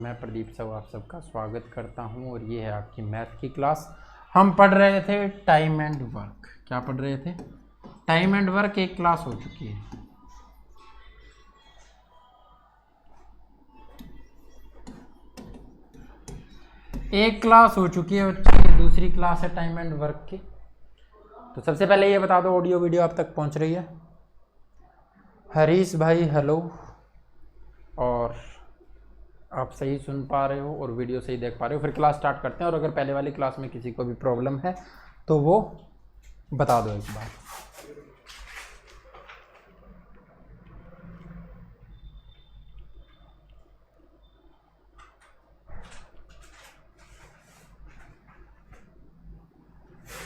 मैं प्रदीप साहू आप सबका स्वागत करता हूं और ये है आपकी मैथ की क्लास। हम पढ़ रहे थे टाइम एंड वर्क। क्या पढ़ रहे थे? Time and work. एक क्लास हो चुकी है। एक क्लास हो चुकी है बच्चे, दूसरी क्लास है टाइम एंड वर्क की। तो सबसे पहले ये बता दो, ऑडियो वीडियो आप तक पहुंच रही है? हरीश भाई हेलो, और आप सही सुन पा रहे हो और वीडियो सही देख पा रहे हो। फिर क्लास स्टार्ट करते हैं, और अगर पहले वाली क्लास में किसी को भी प्रॉब्लम है तो वो बता दो एक बार।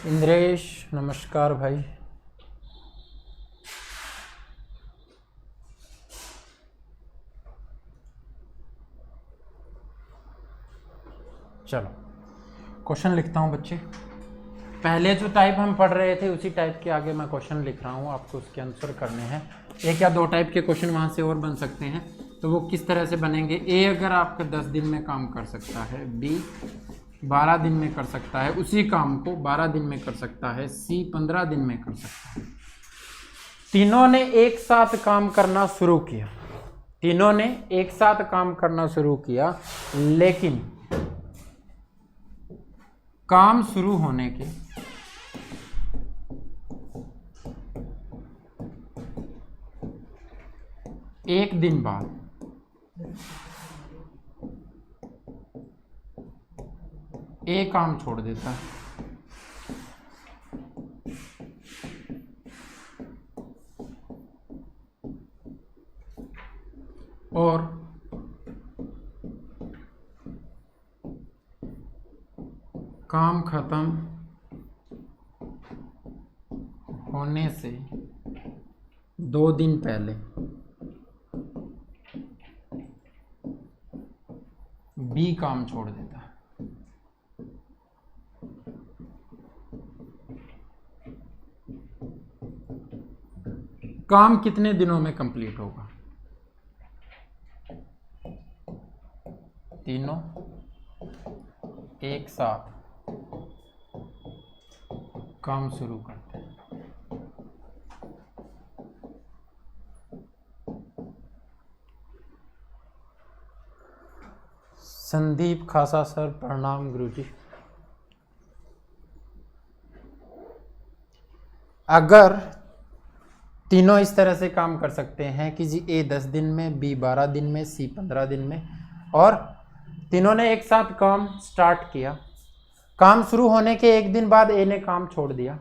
इंद्रेश नमस्कार भाई। चलो क्वेश्चन लिखता हूँ बच्चे। पहले जो टाइप हम पढ़ रहे थे उसी टाइप के आगे मैं क्वेश्चन लिख रहा हूँ, आपको उसके आंसर करने हैं। एक या दो टाइप के क्वेश्चन वहाँ से और बन सकते हैं, तो वो किस तरह से बनेंगे। ए अगर आपका 10 दिन में काम कर सकता है, बी 12 दिन में कर सकता है, उसी काम को 12 दिन में कर सकता है, सी 15 दिन में कर सकता है। तीनों ने एक साथ काम करना शुरू किया, तीनों ने एक साथ काम करना शुरू किया, लेकिन काम शुरू होने के एक दिन बाद ए काम छोड़ देता है और काम खत्म होने से 2 दिन पहले बी काम छोड़ देता है। काम कितने दिनों में कंप्लीट होगा? तीनों एक साथ काम शुरू करते हैं। संदीप खासा सर प्रणाम गुरुजी। अगर तीनों इस तरह से काम कर सकते हैं कि जी ए 10 दिन में, बी 12 दिन में, सी 15 दिन में, और तीनों ने एक साथ काम स्टार्ट किया, काम शुरू होने के एक दिन बाद ए ने काम छोड़ दिया,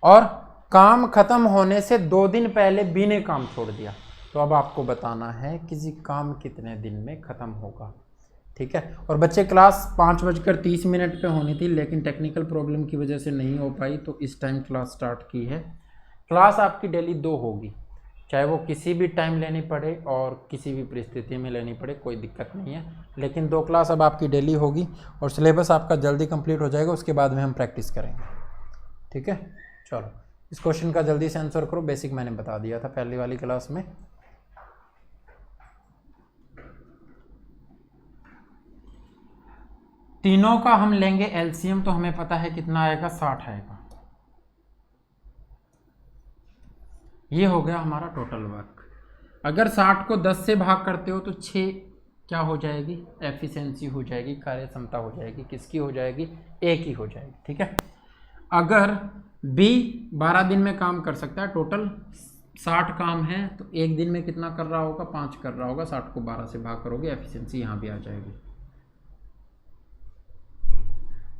और काम खत्म होने से 2 दिन पहले बी ने काम छोड़ दिया, तो अब आपको बताना है कि जी काम कितने दिन में खत्म होगा। ठीक है। और बच्चे क्लास 5:30 पे होनी थी, लेकिन टेक्निकल प्रॉब्लम की वजह से नहीं हो पाई, तो इस टाइम क्लास स्टार्ट की है। क्लास आपकी डेली 2 होगी, चाहे वो किसी भी टाइम लेनी पड़े और किसी भी परिस्थिति में लेनी पड़े, कोई दिक्कत नहीं है, लेकिन 2 क्लास अब आपकी डेली होगी और सिलेबस आपका जल्दी कंप्लीट हो जाएगा। उसके बाद में हम प्रैक्टिस करेंगे। ठीक है। चलो इस क्वेश्चन का जल्दी से आंसर करो। बेसिक मैंने बता दिया था पहली वाली क्लास में। तीनों का हम लेंगे एलसीएम, तो हमें पता है कितना आएगा, 60 आएगा। ये हो गया हमारा टोटल वर्क। अगर 60 को 10 से भाग करते हो तो 6 क्या हो जाएगी, एफिशिएंसी हो जाएगी, कार्य क्षमता हो जाएगी। किसकी हो जाएगी? ए की हो जाएगी। ठीक है। अगर बी 12 दिन में काम कर सकता है, टोटल 60 काम है, तो एक दिन में कितना कर रहा होगा? 5 कर रहा होगा। 60 को 12 से भाग करोगे, एफिशिएंसी यहाँ भी आ जाएगी।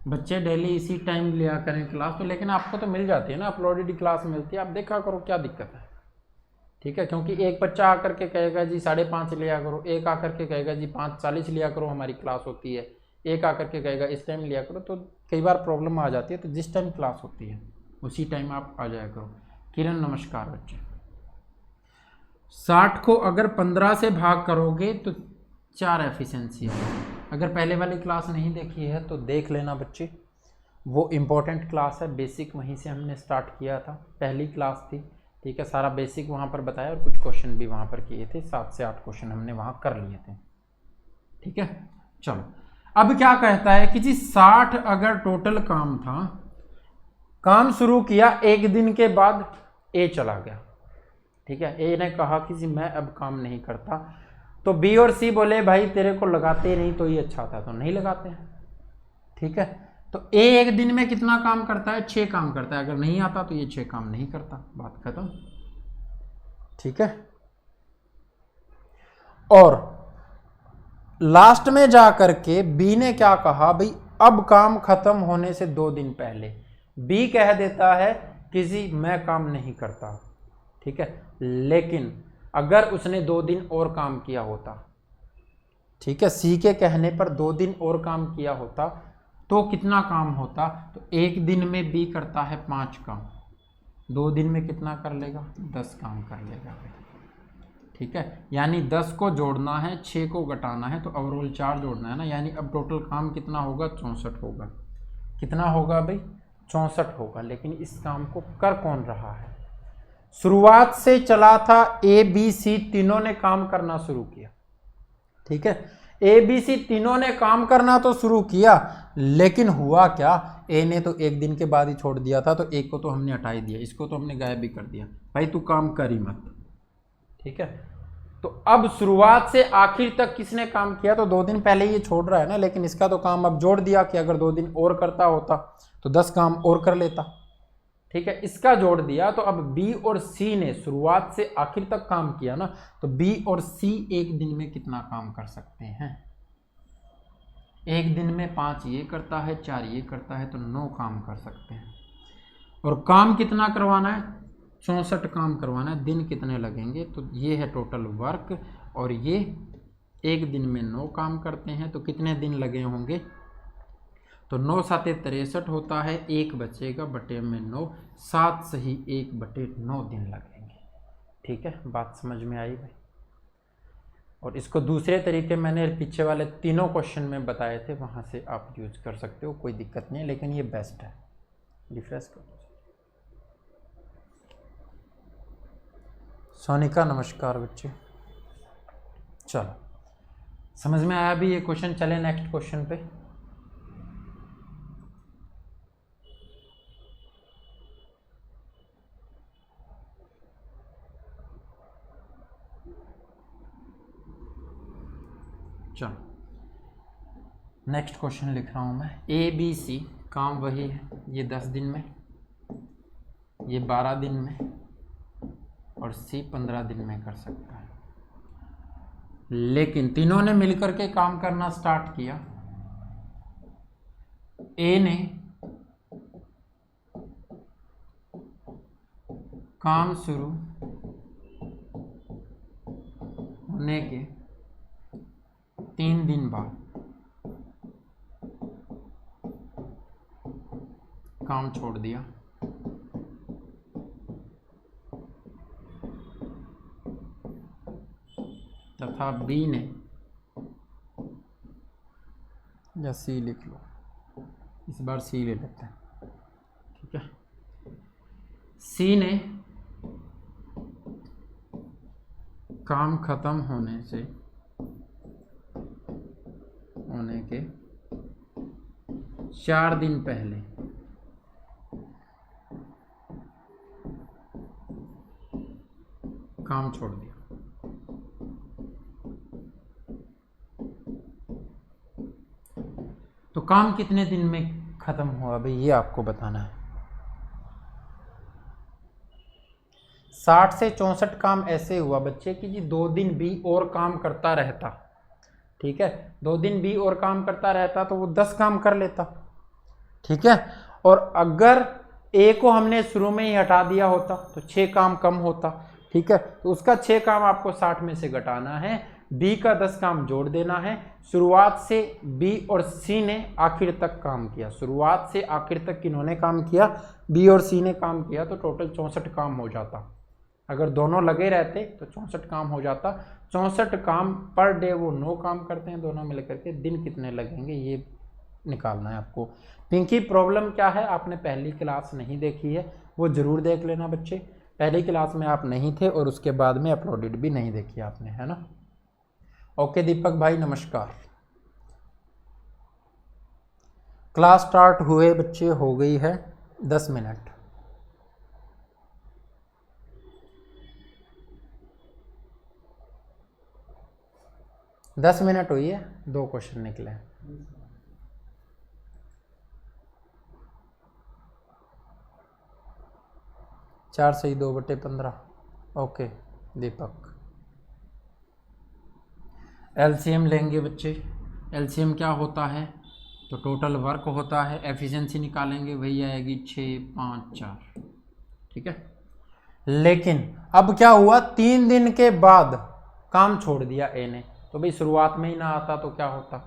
बच्चे डेली इसी टाइम लिया करें क्लास, तो लेकिन आपको तो मिल जाती है ना, अपलोडेड क्लास मिलती है, आप देखा करो, क्या दिक्कत है। ठीक है। क्योंकि एक बच्चा आकर के कहेगा जी 5:30 लिया करो, एक आकर के कहेगा जी 5:40 लिया करो, हमारी क्लास होती है, एक आकर के कहेगा इस टाइम लिया करो, तो कई बार प्रॉब्लम आ जाती है। तो जिस टाइम क्लास होती है उसी टाइम आप आ जाया करो। किरण नमस्कार बच्चे। 60 को अगर 15 से भाग करोगे तो 4 एफिशिएंसी है। अगर पहले वाली क्लास नहीं देखी है तो देख लेना बच्चे, वो इम्पोर्टेंट क्लास है। बेसिक वहीं से हमने स्टार्ट किया था, पहली क्लास थी। ठीक है। सारा बेसिक वहाँ पर बताया और कुछ क्वेश्चन भी वहाँ पर किए थे, 7 से 8 क्वेश्चन हमने वहाँ कर लिए थे। ठीक है। चलो अब क्या कहता है कि जी 60 अगर टोटल काम था, काम शुरू किया, एक दिन के बाद ए चला गया, ठीक है। ए ने कहा कि जी मैं अब काम नहीं करता, तो बी और सी बोले भाई तेरे को लगाते नहीं तो ये अच्छा था, तो नहीं लगाते हैं, ठीक है। तो ए एक दिन में कितना काम करता है, 6 काम करता है, अगर नहीं आता तो ये 6 काम नहीं करता, बात खत्म, ठीक है। और लास्ट में जा करके बी ने क्या कहा, भाई अब काम खत्म होने से 2 दिन पहले बी कह देता है कि जी मैं काम नहीं करता, ठीक है। लेकिन अगर उसने 2 दिन और काम किया होता, ठीक है, सी के कहने पर 2 दिन और काम किया होता तो कितना काम होता, तो एक दिन में बी करता है 5 काम, 2 दिन में कितना कर लेगा, 10 काम कर लेगा, ठीक है। यानी 10 को जोड़ना है, 6 को घटाना है, तो ओवरऑल 4 जोड़ना है ना, यानी अब टोटल काम कितना होगा, 64 होगा। कितना होगा भाई, 64 होगा। लेकिन इस काम को कर कौन रहा है, शुरुआत से चला था, ए बी सी तीनों ने काम करना शुरू किया, ठीक है। ए बी सी तीनों ने काम करना तो शुरू किया, लेकिन हुआ क्या, ए ने तो एक दिन के बाद ही छोड़ दिया था, तो एक को तो हमने हटा ही दिया, इसको तो हमने गायब भी कर दिया, भाई तू काम कर ही मत, ठीक है। तो अब शुरुआत से आखिर तक किसने काम किया, तो 2 दिन पहले ये छोड़ रहा है ना, लेकिन इसका तो काम अब जोड़ दिया कि अगर 2 दिन और करता होता तो 10 काम और कर लेता, ठीक है। इसका जोड़ दिया, तो अब बी और सी ने शुरुआत से आखिर तक काम किया ना, तो बी और सी एक दिन में कितना काम कर सकते हैं, एक दिन में 5 ये करता है, 4 ये करता है, तो 9 काम कर सकते हैं। और काम कितना करवाना है, 64 काम करवाना है, दिन कितने लगेंगे, तो ये है टोटल वर्क, और ये एक दिन में 9 काम करते हैं, तो कितने दिन लगे होंगे, तो 9 7 63 होता है, 1 बचेगा बटे में 9, 7 सही 1 बटे 9 दिन लगेंगे, ठीक है। बात समझ में आई भाई। और इसको दूसरे तरीके मैंने पीछे वाले तीनों क्वेश्चन में बताए थे, वहाँ से आप यूज कर सकते हो, कोई दिक्कत नहीं है, लेकिन ये बेस्ट है। रिफ्रेश कर दो। सोनिका नमस्कार बच्चे। चलो समझ में आया भी ये क्वेश्चन, चले नेक्स्ट क्वेश्चन पे। चलो नेक्स्ट क्वेश्चन लिख रहा हूं मैं, ए बी सी काम वही है, ये 10 दिन में, ये 12 दिन में, और सी 15 दिन में कर सकता है। लेकिन तीनों ने मिलकर के काम करना स्टार्ट किया। ए ने काम शुरू होने के 3 दिन बाद काम छोड़ दिया, तथा बी ने, या सी लिख लो, इस बार सी ले लेते हैं, ठीक है। सी ने काम खत्म होने के 4 दिन पहले काम छोड़ दिया। तो काम कितने दिन में खत्म हुआ भाई, ये आपको बताना है। 60 से 64 काम ऐसे हुआ बच्चे कि जी 2 दिन बी और काम करता रहता, ठीक है। 2 दिन बी और काम करता रहता तो वो 10 काम कर लेता, ठीक है। और अगर ए को हमने शुरू में ही हटा दिया होता तो 6 काम कम होता, ठीक है। तो उसका 6 काम आपको 60 में से घटाना है, बी का 10 काम जोड़ देना है। शुरुआत से बी और सी ने आखिर तक काम किया, शुरुआत से आखिर तक किन्होंने काम किया, बी और सी ने काम किया, तो टोटल 64 काम हो जाता। अगर दोनों लगे रहते तो 64 काम हो जाता। 64 काम पर डे, वो 9 काम करते हैं दोनों मिलकर के, दिन कितने लगेंगे ये निकालना है आपको। पिंकी प्रॉब्लम क्या है, आपने पहली क्लास नहीं देखी है, वो ज़रूर देख लेना बच्चे। पहली क्लास में आप नहीं थे और उसके बाद में अपलोडेड भी नहीं देखी आपने, है ना। ओके दीपक भाई नमस्कार। क्लास स्टार्ट हुए बच्चे हो गई है 10 मिनट। दस मिनट हुई है, 2 क्वेश्चन निकले। चार सही 2/15। ओके दीपक। एलसीएम लेंगे बच्चे। एलसीएम क्या होता है? तो टोटल वर्क होता है, एफिशिएंसी निकालेंगे, वही आएगी 6, 5, 4। ठीक है। लेकिन अब क्या हुआ, 3 दिन के बाद काम छोड़ दिया ए ने। तो भाई शुरुआत में ही ना आता तो क्या होता।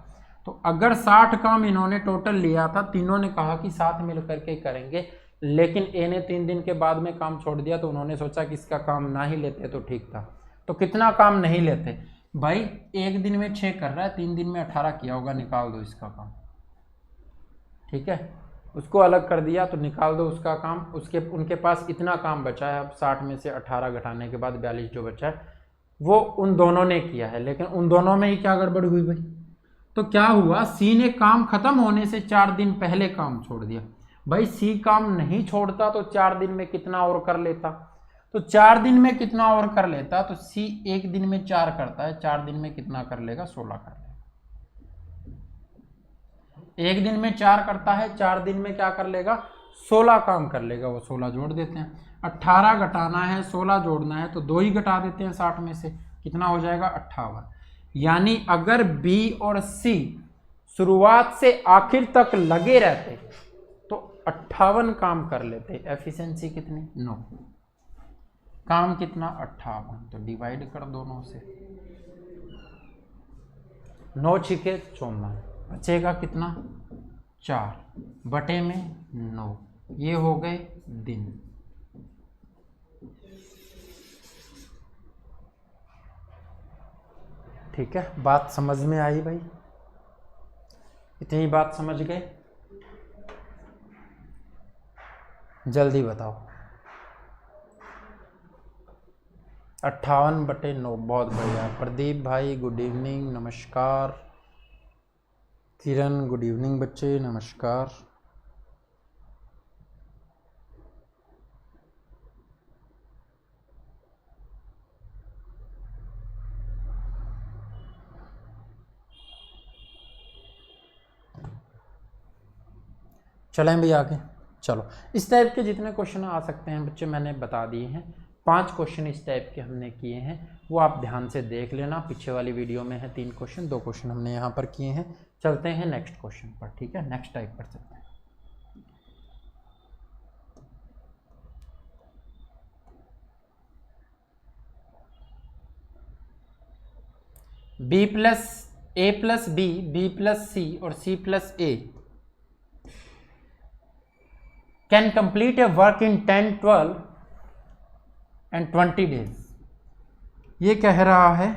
तो अगर 60 काम इन्होंने टोटल लिया था, तीनों ने कहा कि साथ मिल करके करेंगे, लेकिन ए ने 3 दिन के बाद में काम छोड़ दिया, तो उन्होंने सोचा कि इसका काम ना ही लेते तो ठीक था। तो कितना काम नहीं लेते भाई? 1 दिन में 6 कर रहा है, 3 दिन में 18 किया होगा, निकाल दो इसका काम। ठीक है, उसको अलग कर दिया तो निकाल दो उसका काम। उनके पास इतना काम बचा है, अब 60 में से 18 घटाने के बाद 42 जो बचा है वो उन दोनों ने किया है। लेकिन उन दोनों में ही क्या गड़बड़ हुई भाई? तो क्या हुआ, सी ने काम खत्म होने से 4 दिन पहले काम छोड़ दिया। भाई सी काम नहीं छोड़ता तो 4 दिन में कितना और कर लेता? तो 4 दिन में कितना और कर लेता? तो सी 1 दिन में 4 करता है, 4 दिन में कितना कर लेगा? 16 कर लेगा। 1 दिन में 4 करता है, 4 दिन में क्या कर लेगा? 16 काम कर लेगा। वो 16 जोड़ देते हैं। 18 घटाना है, 16 जोड़ना है, तो 2 ही घटा देते हैं 60 में से, कितना हो जाएगा? 58। यानी अगर बी और सी शुरुआत से आखिर तक लगे रहते तो 58 काम कर लेते। एफिशिएंसी कितनी? 9। काम कितना? 58। तो डिवाइड कर दोनों से, 9 छिके 54, बचेगा कितना? 4 बटे में 9। ये हो गए दिन। ठीक है, बात समझ में आई भाई? इतनी बात समझ गए? जल्दी बताओ। 58 बटे 9, बहुत बढ़िया। प्रदीप भाई गुड इवनिंग, नमस्कार। किरण गुड इवनिंग बच्चे, नमस्कार। चलें भी आगे। चलो, इस टाइप के जितने क्वेश्चन आ सकते हैं बच्चे मैंने बता दिए हैं। 5 क्वेश्चन इस टाइप के हमने किए हैं, वो आप ध्यान से देख लेना। पीछे वाली वीडियो में है 3 क्वेश्चन, 2 क्वेश्चन हमने यहाँ पर किए हैं। चलते हैं नेक्स्ट क्वेश्चन पर। ठीक है, नेक्स्ट टाइप पर चलते हैं। B plus A plus B, B plus C और C plus A can complete a work in 10, 12 and 20 days. ये कह रहा है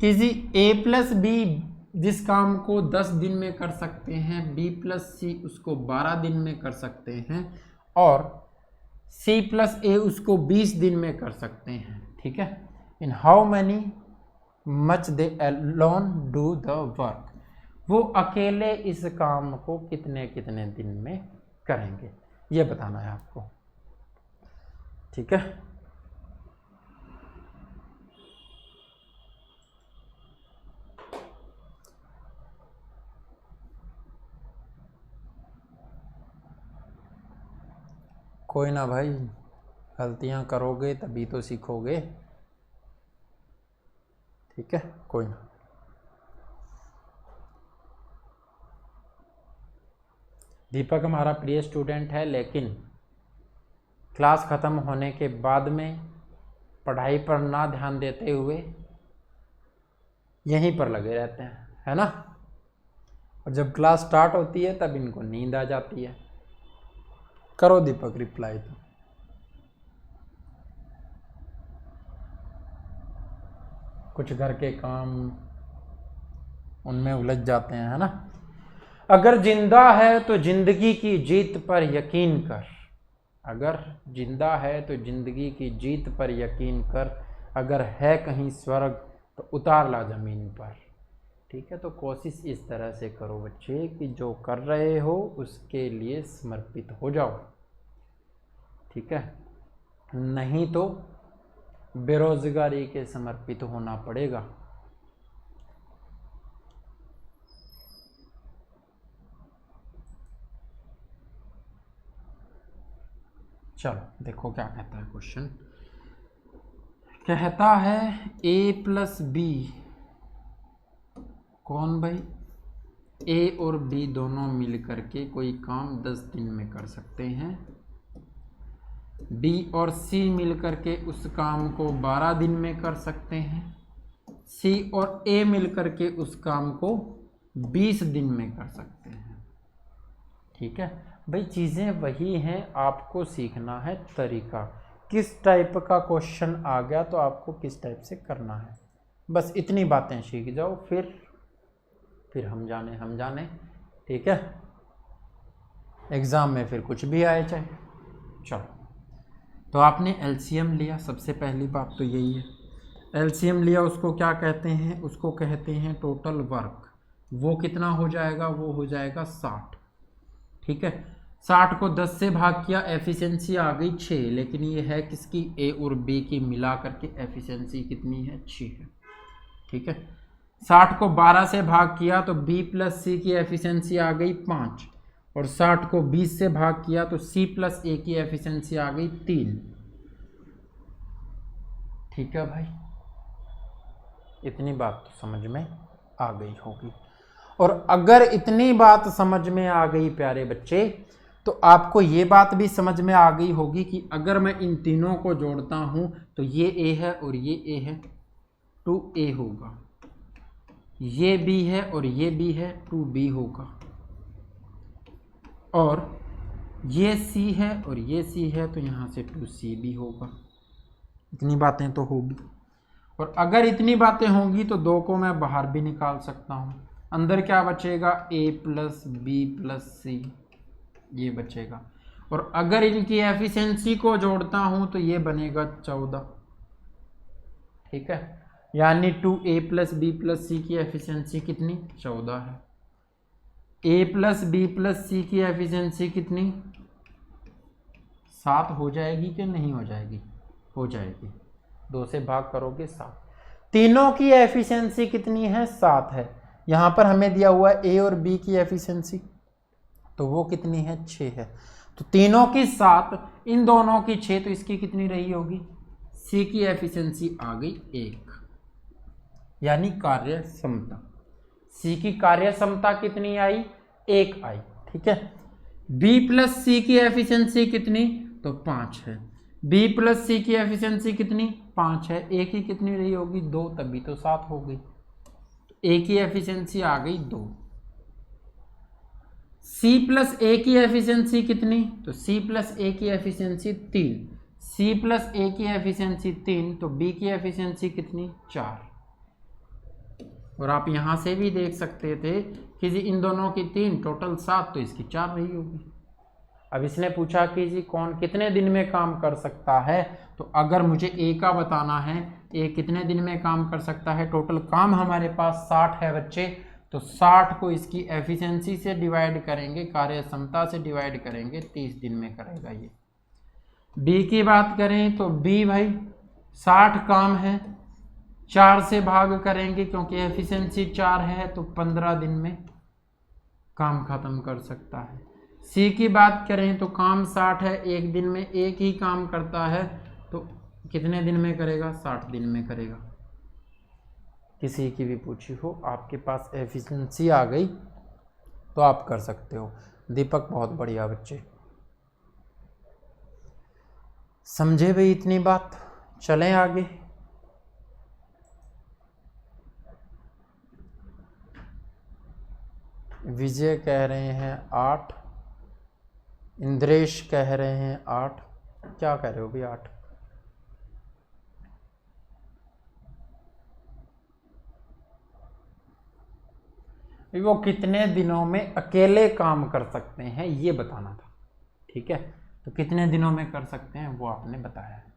कि जी ए प्लस बी जिस काम को 10 दिन में कर सकते हैं, बी प्लस सी उसको 12 दिन में कर सकते हैं, और सी प्लस ए उसको 20 दिन में कर सकते हैं। ठीक है, इन how many much they alone do the work. वो अकेले इस काम को कितने कितने दिन में करेंगे, ये बताना है आपको। ठीक है, कोई ना भाई, गलतियां करोगे तभी तो सीखोगे। ठीक है, कोई ना। दीपक हमारा प्रिय स्टूडेंट है, लेकिन क्लास ख़त्म होने के बाद में पढ़ाई पर ना ध्यान देते हुए यहीं पर लगे रहते हैं, है ना। और जब क्लास स्टार्ट होती है तब इनको नींद आ जाती है। करो दीपक रिप्लाई तो। कुछ घर के काम उनमें उलझ जाते हैं, है ना। अगर जिंदा है तो जिंदगी की जीत पर यकीन कर। अगर जिंदा है तो जिंदगी की जीत पर यकीन कर। अगर है कहीं स्वर्ग तो उतार ला जमीन पर। ठीक है, तो कोशिश इस तरह से करो बच्चे कि जो कर रहे हो उसके लिए समर्पित हो जाओ, ठीक है, नहीं तो बेरोजगारी के समर्पित होना पड़ेगा। चलो देखो क्या कहता है क्वेश्चन। कहता है a प्लस बी, कौन भाई, a और b दोनों मिल करके कोई काम 10 दिन में कर सकते हैं, b और c मिल करके उस काम को 12 दिन में कर सकते हैं, c और a मिल करके उस काम को 20 दिन में कर सकते हैं। ठीक है भाई, चीज़ें वही हैं, आपको सीखना है तरीका, किस टाइप का क्वेश्चन आ गया तो आपको किस टाइप से करना है, बस इतनी बातें सीख जाओ, फिर हम जाने। ठीक है, एग्ज़ाम में फिर कुछ भी आए चाहे। चलो, तो आपने एलसीएम लिया, सबसे पहली बात तो यही है, एलसीएम लिया, उसको क्या कहते हैं, उसको कहते हैं टोटल वर्क। वो कितना हो जाएगा, वो हो जाएगा 60। ठीक है, 60 को 10 से भाग किया, एफिशिएंसी आ गई 6, लेकिन ये है किसकी, ए और बी की मिला करके एफिशिएंसी कितनी है, 6 है। ठीक है, 60 को 12 से भाग किया तो बी प्लस सी की एफिशिएंसी आ गई 5, और 60 को 20 से भाग किया तो सी प्लस ए की एफिशिएंसी आ गई 3। ठीक है भाई, इतनी बात तो समझ में आ गई होगी। और अगर इतनी बात समझ में आ गई प्यारे बच्चे, तो आपको ये बात भी समझ में आ गई होगी कि अगर मैं इन तीनों को जोड़ता हूं तो ये ए है और ये ए है, 2a होगा, ये b है और ये b है, 2b होगा, और ये c है और ये c है, तो यहाँ से 2c भी होगा। इतनी बातें तो होगी, और अगर इतनी बातें होंगी तो 2 को मैं बाहर भी निकाल सकता हूँ, अंदर क्या बचेगा, a प्लस बी प्लस सी, ये बचेगा, और अगर इनकी एफिशिएंसी को जोड़ता हूं तो ये बनेगा 14। ठीक है, यानी 2a प्लस बी प्लस सी की एफिशिएंसी कितनी, 14 है। a प्लस बी प्लस सी की एफिशिएंसी कितनी, 7 हो जाएगी कि नहीं हो जाएगी, हो जाएगी, 2 से भाग करोगे 7। तीनों की एफिशिएंसी कितनी है, 7 है। यहाँ पर हमें दिया हुआ है a और b की एफिशिएंसी, तो वो कितनी है, 6 है। तो तीनों की 7, इन दोनों की 6, तो इसकी कितनी रही होगी, C की एफिशिएंसी आ गई 1, यानी कार्य क्षमता, C की कार्य क्षमता कितनी आई, 1 आई। ठीक है, B प्लस C की एफिशिएंसी कितनी, तो 5 है, B प्लस C की एफिशिएंसी कितनी, 5 है, A की कितनी रही होगी, 2, तभी तो 7 हो गई, A की एफिशिएंसी आ गई 2। C प्लस ए की एफिशिएंसी कितनी, तो C प्लस ए की एफिशिएंसी 3, C प्लस ए की एफिशिएंसी 3, तो B की एफिशिएंसी कितनी, 4। और आप यहाँ से भी देख सकते थे कि जी इन दोनों की 3, टोटल 7, तो इसकी 4 रही होगी। अब इसने पूछा कि जी कौन कितने दिन में काम कर सकता है, तो अगर मुझे A का बताना है, A कितने दिन में काम कर सकता है, टोटल काम हमारे पास 60 है बच्चे, तो 60 को इसकी एफिशिएंसी से डिवाइड करेंगे, कार्य क्षमता से डिवाइड करेंगे, 30 दिन में करेगा ये। B की बात करें तो B भाई 60 काम है, 4 से भाग करेंगे क्योंकि एफिशिएंसी 4 है, तो 15 दिन में काम खत्म कर सकता है। C की बात करें तो काम 60 है, एक दिन में एक ही काम करता है, तो कितने दिन में करेगा, 60 दिन में करेगा। किसी की भी पूछी हो, आपके पास एफिशिएंसी आ गई तो आप कर सकते हो। दीपक बहुत बढ़िया बच्चे, समझे भाई इतनी बात, चलें आगे। विजय कह रहे हैं 8, इंद्रेश कह रहे हैं 8, क्या कह रहे हो भाई 8? वो कितने दिनों में अकेले काम कर सकते हैं ये बताना था। ठीक है, तो कितने दिनों में कर सकते हैं वो आपने बताया है।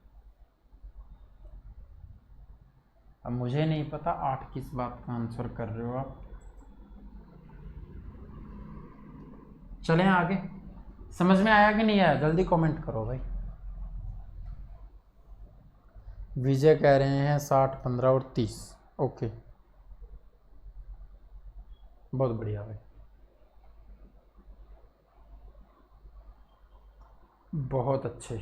अब मुझे नहीं पता 8 किस बात का आंसर कर रहे हो आप। चलें आगे। समझ में आया कि नहीं आया? जल्दी कमेंट करो भाई। विजय कह रहे हैं 60, 15 और 30। ओके, बहुत बढ़िया भाई, बहुत अच्छे।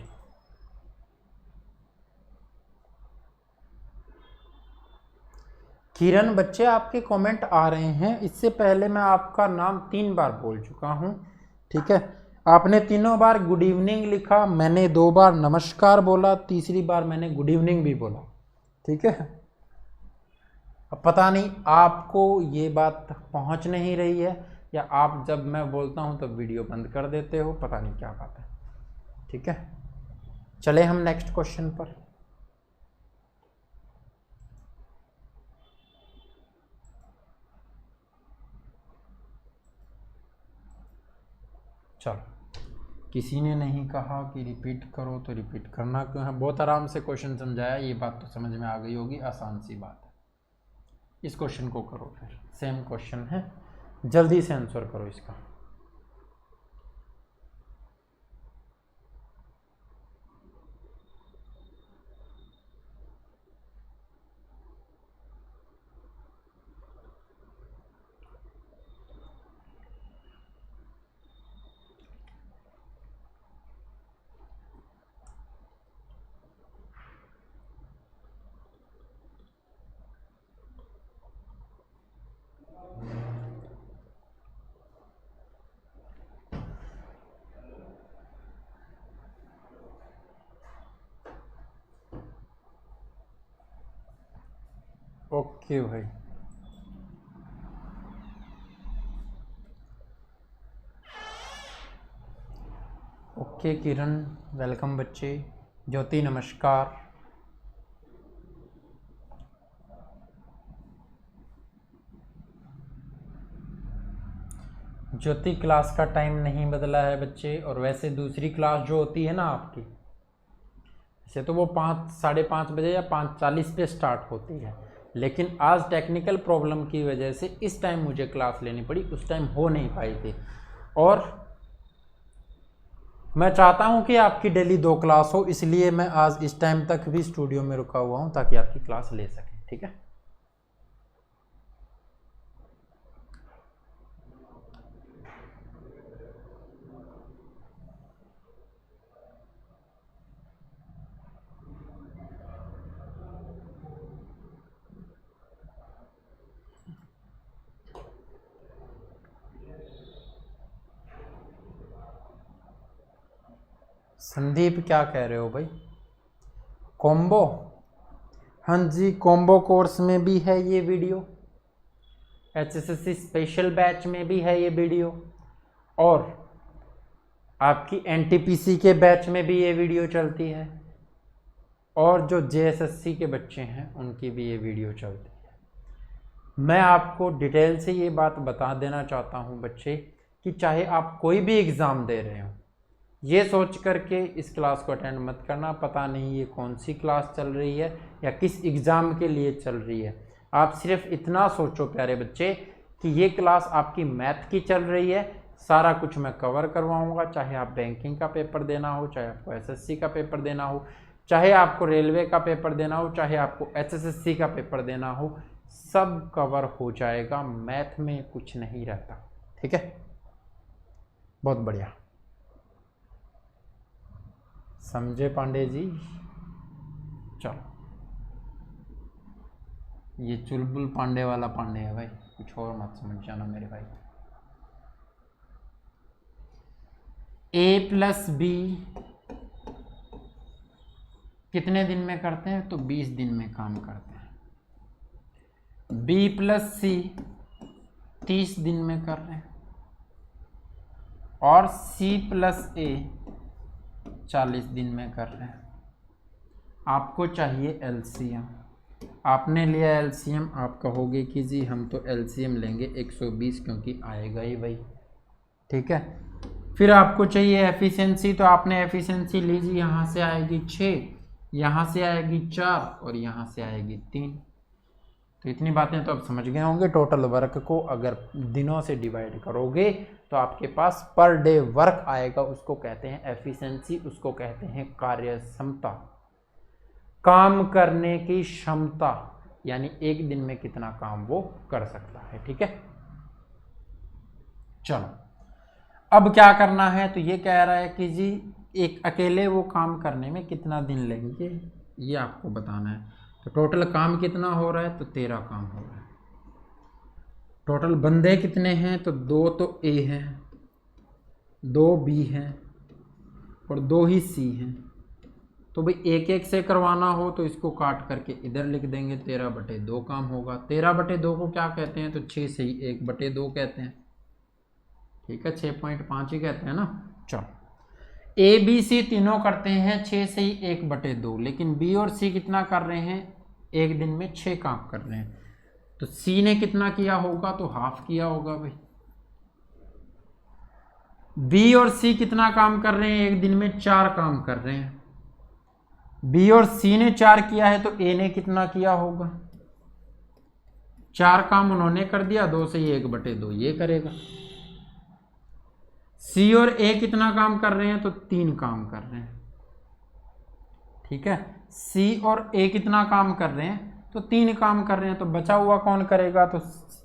किरण बच्चे आपके कमेंट आ रहे हैं। इससे पहले मैं आपका नाम 3 बार बोल चुका हूं, ठीक है। आपने तीनों बार गुड इवनिंग लिखा, मैंने 2 बार नमस्कार बोला, तीसरी बार मैंने गुड इवनिंग भी बोला, ठीक है। अब पता नहीं आपको ये बात पहुंच नहीं रही है, या आप जब मैं बोलता हूं तो वीडियो बंद कर देते हो, पता नहीं क्या बात है, ठीक है। चले हम नेक्स्ट क्वेश्चन पर। चलो, किसी ने नहीं कहा कि रिपीट करो, तो रिपीट करना क्यों है? बहुत आराम से क्वेश्चन समझाया, ये बात तो समझ में आ गई होगी, आसान सी बात है। इस क्वेश्चन को करो, फिर सेम क्वेश्चन है, जल्दी से आंसर करो इसका। ओके भाई, ओके किरण वेलकम बच्चे। ज्योति नमस्कार। ज्योति क्लास का टाइम नहीं बदला है बच्चे, और वैसे दूसरी क्लास जो होती है ना आपकी, वैसे तो वो 5, 5:30 बजे या 5:40 पे स्टार्ट होती है, लेकिन आज टेक्निकल प्रॉब्लम की वजह से इस टाइम मुझे क्लास लेनी पड़ी, उस टाइम हो नहीं पाई थी। और मैं चाहता हूं कि आपकी डेली 2 क्लास हो, इसलिए मैं आज इस टाइम तक भी स्टूडियो में रुका हुआ हूं ताकि आपकी क्लास ले सकें, ठीक है। संदीप क्या कह रहे हो भाई? कॉम्बो? हाँ जी, कॉम्बो कोर्स में भी है ये वीडियो, HSSC स्पेशल बैच में भी है ये वीडियो, और आपकी NTPC के बैच में भी ये वीडियो चलती है, और जो JSSC के बच्चे हैं उनकी भी ये वीडियो चलती है। मैं आपको डिटेल से ये बात बता देना चाहता हूँ बच्चे, कि चाहे आप कोई भी एग्ज़ाम दे रहे हो, ये सोच करके इस क्लास को अटेंड मत करना, पता नहीं ये कौन सी क्लास चल रही है या किस एग्ज़ाम के लिए चल रही है। आप सिर्फ इतना सोचो प्यारे बच्चे कि ये क्लास आपकी मैथ की चल रही है, सारा कुछ मैं कवर करवाऊंगा, चाहे आप बैंकिंग का पेपर देना हो, चाहे आपको SSC का पेपर देना हो, चाहे आपको रेलवे का पेपर देना हो, चाहे आपको HSSC का पेपर देना हो, सब कवर हो जाएगा, मैथ में कुछ नहीं रहता, ठीक है। बहुत बढ़िया, समझे पांडे जी? चलो, ये चुलबुल पांडे वाला पांडे है भाई, कुछ और मत समझ जाना मेरे भाई। A+B कितने दिन में करते हैं? तो 20 दिन में काम करते हैं। B+C 30 दिन में कर रहे हैं, और C+A 40 दिन में कर रहे हैं। आपको चाहिए LCM, आपने लिया LCM, आप कहोगे कि जी हम तो LCM लेंगे 120, क्योंकि आएगा ही भाई, ठीक है। फिर आपको चाहिए एफिशिएंसी, तो आपने एफिशिएंसी लीजिए, यहाँ से आएगी 6, यहाँ से आएगी 4, और यहाँ से आएगी 3। तो इतनी बातें तो आप समझ गए होंगे। टोटल वर्क को अगर दिनों से डिवाइड करोगे तो आपके पास पर डे वर्क आएगा, उसको कहते हैं एफिशिएंसी, उसको कहते हैं कार्य क्षमता, काम करने की क्षमता, यानी एक दिन में कितना काम वो कर सकता है। ठीक है, चलो अब क्या करना है, तो ये कह रहा है कि जी एक अकेले वो काम करने में कितना दिन लेंगे, ये आपको बताना है। तो टोटल काम कितना हो रहा है, तो 13 काम हो रहा है। टोटल बंदे कितने हैं, तो 2 तो ए हैं, 2 बी हैं और 2 ही सी हैं। तो भाई एक एक से करवाना हो तो इसको काट करके इधर लिख देंगे, 13/2 काम होगा। 13/2 को क्या कहते हैं, तो 6 से ही 1/2 कहते हैं। ठीक है, 6.5 ही कहते हैं ना। चलो ए बी सी तीनों करते हैं 6 से ही 1/2, लेकिन बी और सी कितना कर रहे हैं, एक दिन में 6 काम कर रहे हैं। तो सी ने कितना किया होगा, तो हाफ किया होगा भाई। बी और सी कितना काम कर रहे हैं, एक दिन में 4 काम कर रहे हैं। बी और सी ने 4 किया है, तो ए ने कितना किया होगा, 4 काम उन्होंने कर दिया, 2 से ही 1/2 ये करेगा। सी और ए कितना काम कर रहे हैं, तो 3 काम कर रहे हैं। ठीक है, सी और ए कितना काम कर रहे हैं, तो 3 काम कर रहे हैं। तो बचा हुआ कौन करेगा, तो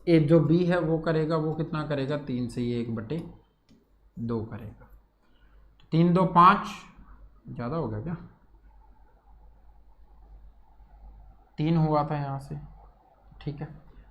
ए जो बी है वो करेगा, वो कितना करेगा, 3 से ही 1/2 करेगा। 3 2 5, ज़्यादा हो गया क्या, 3 हुआ था यहाँ से। ठीक है,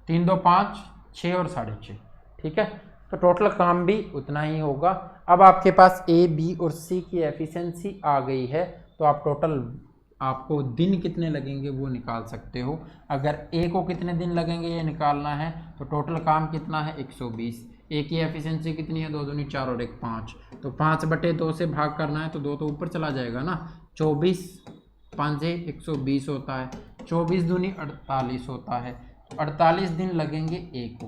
3 2 5 6 और 6.5। ठीक है, तो टोटल काम भी उतना ही होगा। अब आपके पास ए बी और सी की एफिशिएंसी आ गई है, तो आप टोटल आपको दिन कितने लगेंगे वो निकाल सकते हो। अगर ए को कितने दिन लगेंगे ये निकालना है, तो टोटल काम कितना है, 120। ए की एफिशिएंसी कितनी है, 2 दूनी 4 और 1 5, तो 5/2 से भाग करना है, तो 2 तो ऊपर चला जाएगा ना। 24 5 120 होता है, 24 दूनी 48 होता है, तो 48 दिन लगेंगे ए को।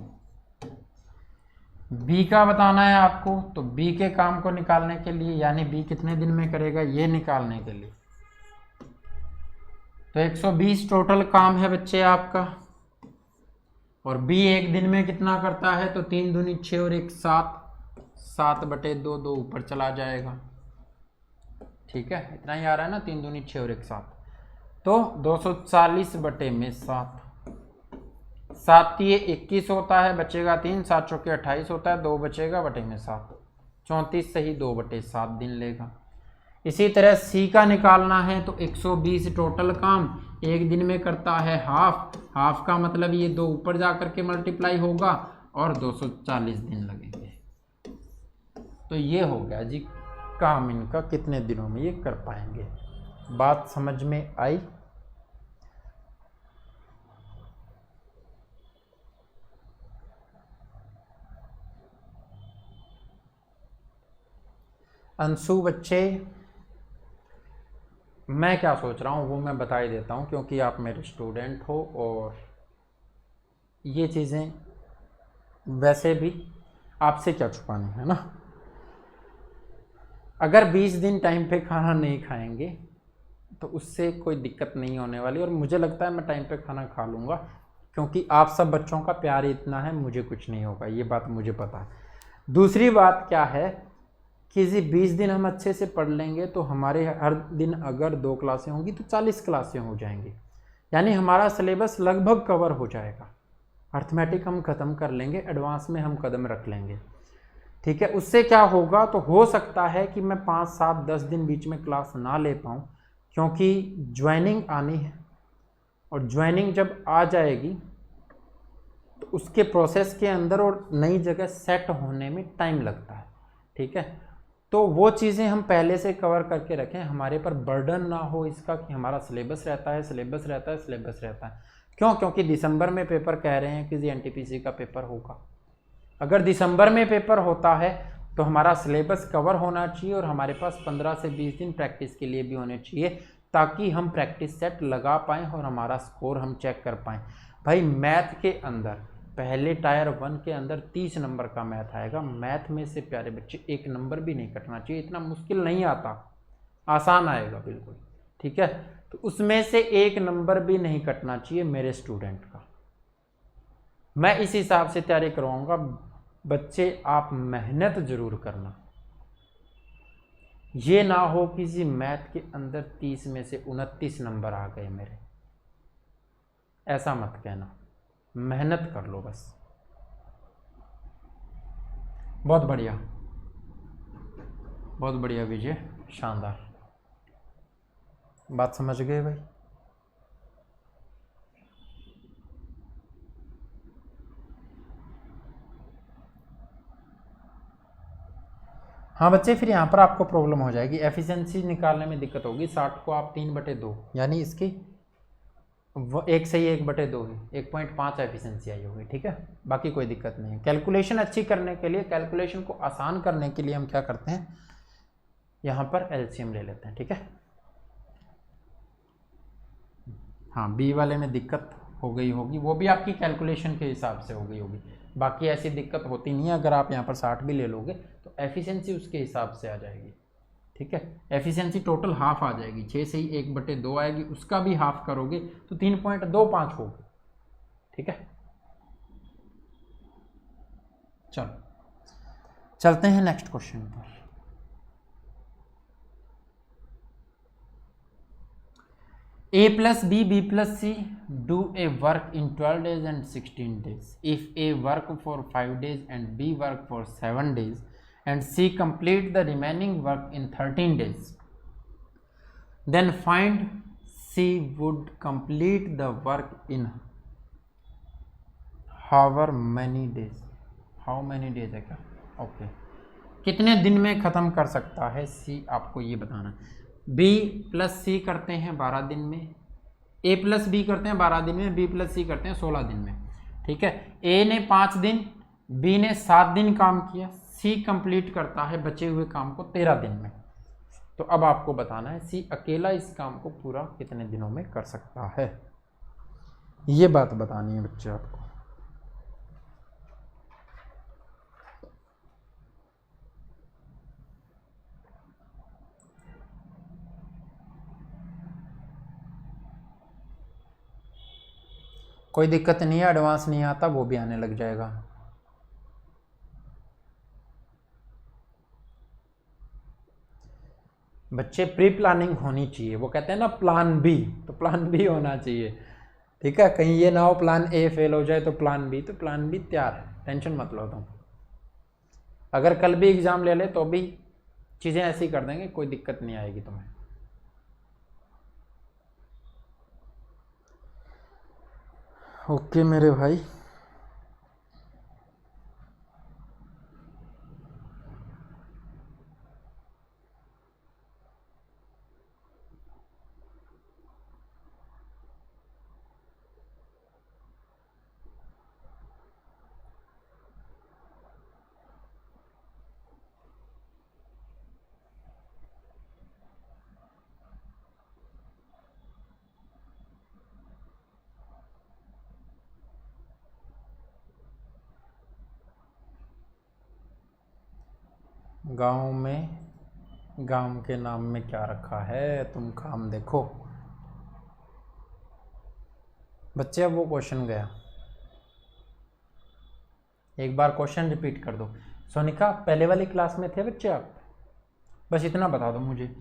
बी का बताना है आपको, तो बी के काम को निकालने के लिए, यानी बी कितने दिन में करेगा ये निकालने के लिए, तो 120 टोटल काम है बच्चे आपका। और बी एक दिन में कितना करता है, तो 3 दूनी 6 और 1 7, 7/2, 2 ऊपर चला जाएगा। ठीक है, इतना ही आ रहा है ना, 3 दूनी 6 और 1 7, तो 240/7, 7 ये 21 होता है, बचेगा 3, 7 चौके 28 होता है, 2 बचेगा /7, 34 से ही 2/7 दिन लेगा। इसी तरह सी का निकालना है, तो 120 टोटल काम एक दिन में करता है हाफ, हाफ का मतलब ये 2 ऊपर जा करके मल्टीप्लाई होगा और 240 दिन लगेंगे। तो ये हो गया जी काम इनका कितने दिनों में ये कर पाएंगे। बात समझ में आई? अंशु बच्चे, मैं क्या सोच रहा हूँ वो मैं बता ही देता हूँ, क्योंकि आप मेरे स्टूडेंट हो और ये चीज़ें वैसे भी आपसे क्या छुपानी है ना। अगर 20 दिन टाइम पे खाना नहीं खाएंगे तो उससे कोई दिक्कत नहीं होने वाली, और मुझे लगता है मैं टाइम पे खाना खा लूँगा, क्योंकि आप सब बच्चों का प्यार इतना है, मुझे कुछ नहीं होगा, ये बात मुझे पता है। दूसरी बात क्या है कि जी 20 दिन हम अच्छे से पढ़ लेंगे तो हमारे हर दिन अगर 2 क्लासें होंगी तो 40 क्लासें हो जाएंगी, यानी हमारा सिलेबस लगभग कवर हो जाएगा। अर्थमेटिक हम ख़त्म कर लेंगे, एडवांस में हम कदम रख लेंगे। ठीक है, उससे क्या होगा, तो हो सकता है कि मैं 5 7 10 दिन बीच में क्लास ना ले पाऊँ, क्योंकि ज्वाइनिंग आनी है, और ज्वाइनिंग जब आ जाएगी तो उसके प्रोसेस के अंदर और नई जगह सेट होने में टाइम लगता है। ठीक है, तो वो चीज़ें हम पहले से कवर करके रखें, हमारे पर बर्डन ना हो इसका कि हमारा सिलेबस रहता है, सिलेबस रहता है, सिलेबस रहता है। क्यों? क्योंकि दिसंबर में पेपर कह रहे हैं कि जी एनटीपीसी का पेपर होगा। अगर दिसंबर में पेपर होता है तो हमारा सिलेबस कवर होना चाहिए, और हमारे पास 15 से 20 दिन प्रैक्टिस के लिए भी होने चाहिए, ताकि हम प्रैक्टिस सेट लगा पाएँ और हमारा स्कोर हम चेक कर पाएँ। भाई मैथ के अंदर पहले टायर 1 के अंदर 30 नंबर का मैथ आएगा। मैथ में से प्यारे बच्चे 1 नंबर भी नहीं कटना चाहिए, इतना मुश्किल नहीं आता, आसान आएगा बिल्कुल। ठीक है, तो उसमें से 1 नंबर भी नहीं कटना चाहिए मेरे स्टूडेंट का। मैं इस हिसाब से तैयारी करवाऊंगा। बच्चे आप मेहनत जरूर करना, ये ना हो कि जी मैथ के अंदर 30 में से 29 नंबर आ गए मेरे, ऐसा मत कहना, मेहनत कर लो बस। बहुत बढ़िया, बहुत बढ़िया विजय, शानदार, बात समझ गए भाई। हाँ बच्चे, फिर यहाँ पर आपको प्रॉब्लम हो जाएगी, एफिशिएंसी निकालने में दिक्कत होगी। 60 को आप 3/2 यानी इसकी 1 से ही 1/2 है, 1.5 एफिशिएंसी आई होगी, ठीक है। बाकी कोई दिक्कत नहीं है। कैलकुलेशन अच्छी करने के लिए, कैलकुलेशन को आसान करने के लिए हम क्या करते हैं, यहाँ पर एलसीएम ले लेते हैं, ठीक है। हाँ, बी वाले में दिक्कत हो गई होगी, वो भी आपकी कैलकुलेशन के हिसाब से हो गई होगी, बाकी ऐसी दिक्कत होती नहीं है। अगर आप यहाँ पर 60 भी ले लोगे तो एफिशिएंसी उसके हिसाब से आ जाएगी, ठीक है। एफिशिएंसी टोटल हाफ आ जाएगी, 6 से ही 1/2 आएगी, उसका भी हाफ करोगे तो 3.25 होगी, ठीक है। चलो चलते हैं नेक्स्ट क्वेश्चन पर। A plus B, B plus C do a work in 12 days and 16 days. If A work for 5 days and B work for 7 days and C complete the remaining work in 13 days, then find C would complete the work in however many days. How many days है क्या? Okay, कितने दिन में ख़त्म कर सकता है C, आपको ये बताना है। B प्लस सी करते हैं 12 दिन में, A प्लस बी करते हैं 12 दिन में, B प्लस सी करते हैं 16 दिन में, ठीक है। A ने 5 दिन, B ने 7 दिन काम किया, C कंप्लीट करता है बचे हुए काम को 13 दिन में। तो अब आपको बताना है C अकेला इस काम को पूरा कितने दिनों में कर सकता है, ये बात बतानी है बच्चे आपको। कोई दिक्कत नहीं है, एडवांस नहीं आता वो भी आने लग जाएगा। बच्चे प्री प्लानिंग होनी चाहिए, वो कहते हैं ना प्लान बी, तो प्लान बी होना चाहिए, ठीक है। कहीं ये ना हो प्लान ए फेल हो जाए तो प्लान बी, तो प्लान बी तैयार है, टेंशन मत लो तुम। अगर कल भी एग्जाम ले ले तो भी चीज़ें ऐसी कर देंगे, कोई दिक्कत नहीं आएगी तुम्हें। ओके मेरे भाई, गांव में, गांव के नाम में क्या रखा है, तुम काम देखो। बच्चे अब वो क्वेश्चन गया, एक बार क्वेश्चन रिपीट कर दो। सोनिका पहले वाली क्लास में थे बच्चे आप? बस इतना बता दो मुझे,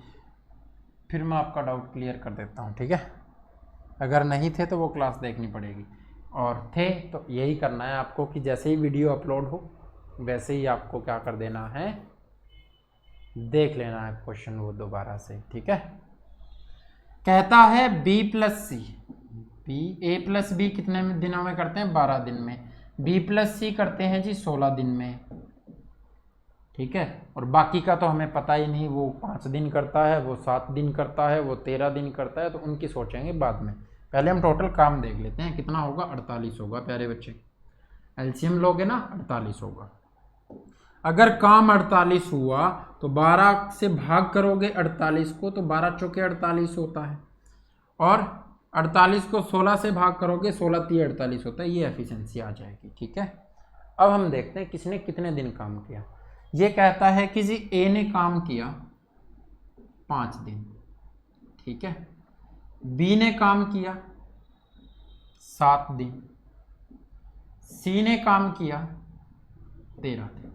फिर मैं आपका डाउट क्लियर कर देता हूँ, ठीक है। अगर नहीं थे तो वो क्लास देखनी पड़ेगी, और थे तो यही करना है आपको कि जैसे ही वीडियो अपलोड हो वैसे ही आपको क्या कर देना है, देख लेना है क्वेश्चन वो दोबारा से, ठीक है। कहता है बी प्लस सी, बी ए प्लस बी कितने दिनों में करते हैं, 12 दिन में। बी प्लस सी करते हैं जी 16 दिन में, ठीक है। और बाकी का तो हमें पता ही नहीं, वो 5 दिन करता है, वो 7 दिन करता है, वो 13 दिन करता है, तो उनकी सोचेंगे बाद में। पहले हम टोटल काम देख लेते हैं, कितना होगा, 48 होगा प्यारे बच्चे। एलसीएम लोगे ना, 48 होगा। अगर काम 48 हुआ तो 12 से भाग करोगे 48 को, तो 12 चौके 48 होता है, और 48 को 16 से भाग करोगे, 16 3 48 होता है, ये एफिशिएंसी आ जाएगी, ठीक है। अब हम देखते हैं किसने कितने दिन काम किया। ये कहता है कि जी ए ने काम किया 5 दिन, ठीक है। बी ने काम किया 7 दिन, सी ने काम किया 13 दिन।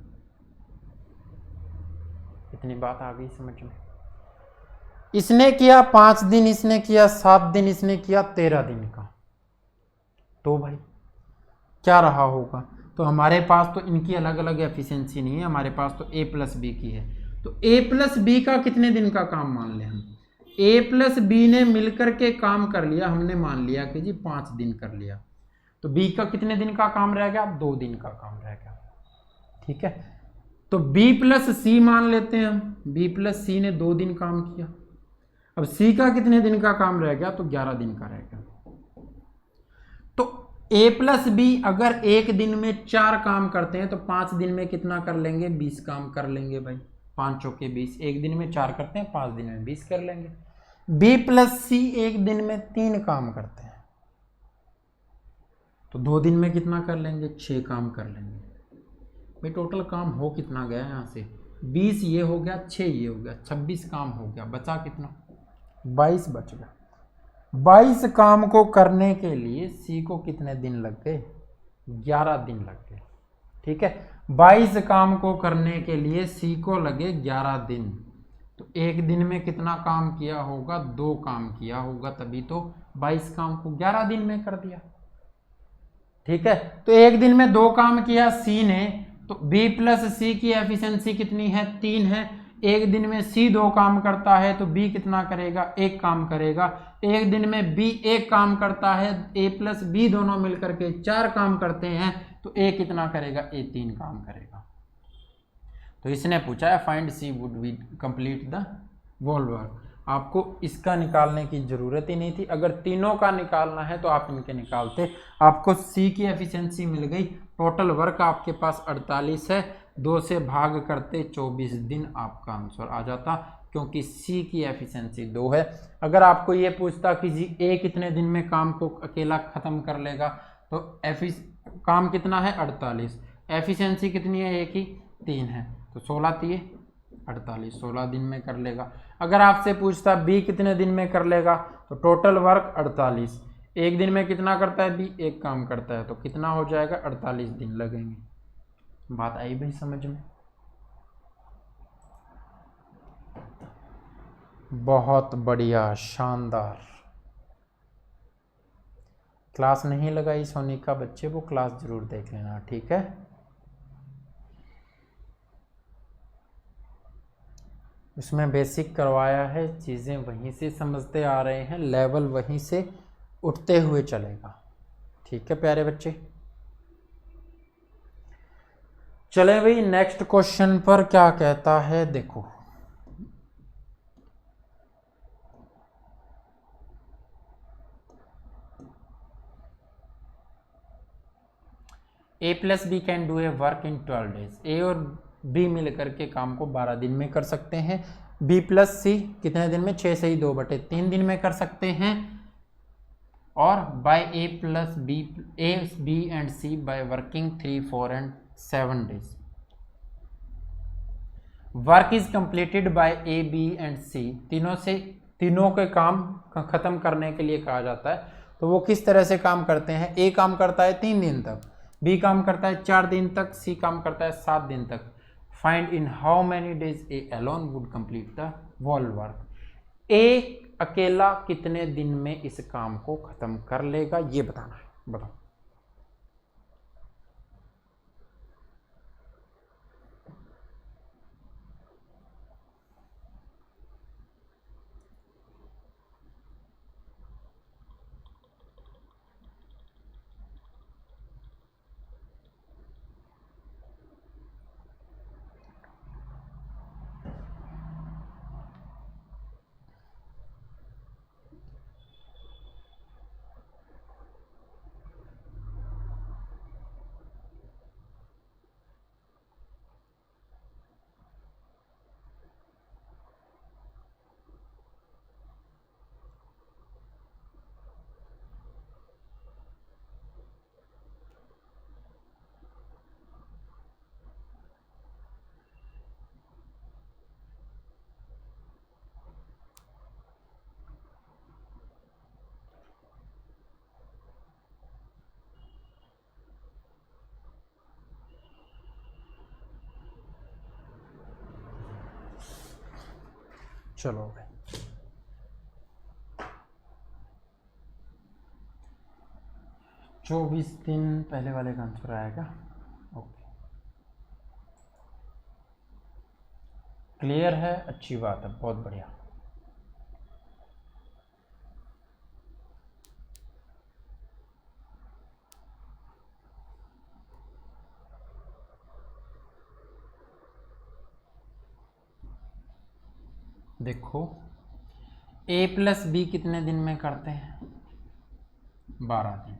इतनी बात आ गई समझ में। इसने किया 5 दिन, इसने किया 7 दिन, इसने किया 13 दिन का। तो भाई क्या रहा होगा? तो हमारे पास तो इनकी अलग अलग एफिशिएंसी नहीं है, हमारे पास तो ए प्लस बी की है। तो ए प्लस बी का कितने दिन का काम मान लें हम? ए प्लस बी ने मिलकर के काम कर लिया, हमने मान लिया कि जी 5 दिन कर लिया। तो बी का कितने दिन का काम रह गया? 2 दिन का काम रह गया। ठीक है, तो बी प्लस सी मान लेते हैं हम। बी प्लस सी ने 2 दिन काम किया। अब सी का कितने दिन का काम रह गया? तो 11 दिन का रह गया। तो ए प्लस बी अगर एक दिन में 4 काम करते हैं तो 5 दिन में कितना कर लेंगे? 20 काम कर लेंगे भाई। 5 चौके 20, एक दिन में 4 करते हैं, 5 दिन में 20 कर लेंगे। बी प्लस सी एक दिन में 3 काम करते हैं तो 2 दिन में कितना कर लेंगे? 6 काम कर लेंगे भाई। टोटल काम हो कितना गया यहाँ से? 20 ये हो गया, 6 ये हो गया, 26 काम हो गया। बचा कितना? 22 बच गया। 22 काम को करने के लिए सी को कितने दिन लग गए? 11 दिन लग गए। ठीक है, 22 काम को करने के लिए सी को लगे 11 दिन। तो एक दिन में कितना काम किया होगा? 2 काम किया होगा, तभी तो 22 काम को 11 दिन में कर दिया। ठीक है, तो एक दिन में 2 काम किया सी ने, तो बी प्लस सी की एफिशिएंसी कितनी है? 3 है। एक दिन में सी 2 काम करता है तो बी कितना करेगा? 1 काम करेगा। एक दिन में बी 1 काम करता है, ए प्लस बी दोनों मिलकर के 4 काम करते हैं तो ए कितना करेगा? ए 3 काम करेगा। तो इसने पूछा है find C would be complete the whole work. आपको इसका निकालने की जरूरत ही नहीं थी। अगर तीनों का निकालना है तो आप इनके निकालते। आपको सी की एफिशिएंसी मिल गई। टोटल वर्क आपके पास 48 है, 2 से भाग करते 24 दिन आपका आंसर आ जाता, क्योंकि सी की एफिशिएंसी 2 है। अगर आपको ये पूछता कि जी ए कितने दिन में काम को अकेला ख़त्म कर लेगा, तो काम कितना है? 48। एफिशिएंसी कितनी है? ए की 3 है, तो 16 3 48, 16 दिन में कर लेगा। अगर आपसे पूछता बी कितने दिन में कर लेगा, तो टोटल वर्क 48, एक दिन में कितना करता है? बी 1 काम करता है, तो कितना हो जाएगा? 48 दिन लगेंगे। बात आई भाई समझ में? बहुत बढ़िया, शानदार। क्लास नहीं लगाई सोनिका बच्चे, वो क्लास जरूर देख लेना। ठीक है, उसमें बेसिक करवाया है, चीज़ें वहीं से समझते आ रहे हैं, लेवल वहीं से उठते हुए चलेगा। ठीक है प्यारे बच्चे, चले भाई नेक्स्ट क्वेश्चन पर क्या कहता है देखो। A plus B can do a work in 12 days. A और बी मिलकर के काम को 12 दिन में कर सकते हैं। बी प्लस सी कितने दिन में? 6 से ही 2/3 दिन में कर सकते हैं। और by A plus B, A B and C by working 3 4 and 7 days. Work is completed by A B and C. तीनों के काम खत्म करने के लिए कहा जाता है। तो वो किस तरह से काम करते हैं? ए काम करता है 3 दिन तक, बी काम करता है 4 दिन तक, सी काम करता है 7 दिन तक। Find in how many days A alone would complete the wall work. A अकेला कितने दिन में इस काम को खत्म कर लेगा, ये बताना है। बताओ। चलो भाई, चौबीस दिन पहले वाले का आंसर आएगा। ओके, क्लियर है, अच्छी बात है, बहुत बढ़िया। देखो, a प्लस बी कितने दिन में करते हैं? 12 दिन।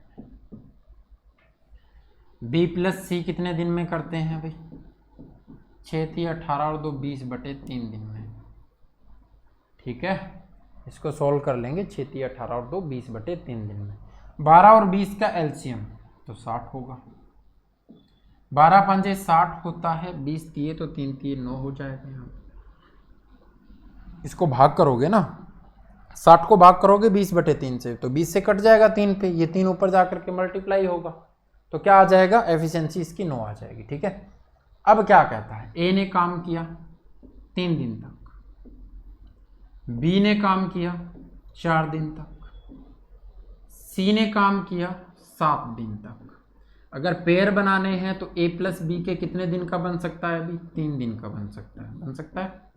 b प्लस सी कितने दिन में करते हैं भाई? 6 थी 18 और 2 20/3 दिन में। ठीक है, इसको सॉल्व कर लेंगे। 6 थी 18 और 2 20/3 दिन में। 12 और 20 का एलसीएम तो 60 होगा। 12 पंजे 60 होता है, 20 दिए तो 3 दिए 9 हो जाएगा। यहाँ इसको भाग करोगे ना, 60 को भाग करोगे 20/3 से, तो 20 से कट जाएगा 3 पे, ये 3 ऊपर जाकर के मल्टीप्लाई होगा, तो क्या आ जाएगा? एफिशिएंसी इसकी 9 आ जाएगी। ठीक है, अब क्या कहता है? ए ने काम किया 3 दिन तक, बी ने काम किया 4 दिन तक, सी ने काम किया 7 दिन तक। अगर पेयर बनाने हैं तो ए प्लस बी के कितने दिन का बन सकता है अभी? 3 दिन का बन सकता है। बन सकता है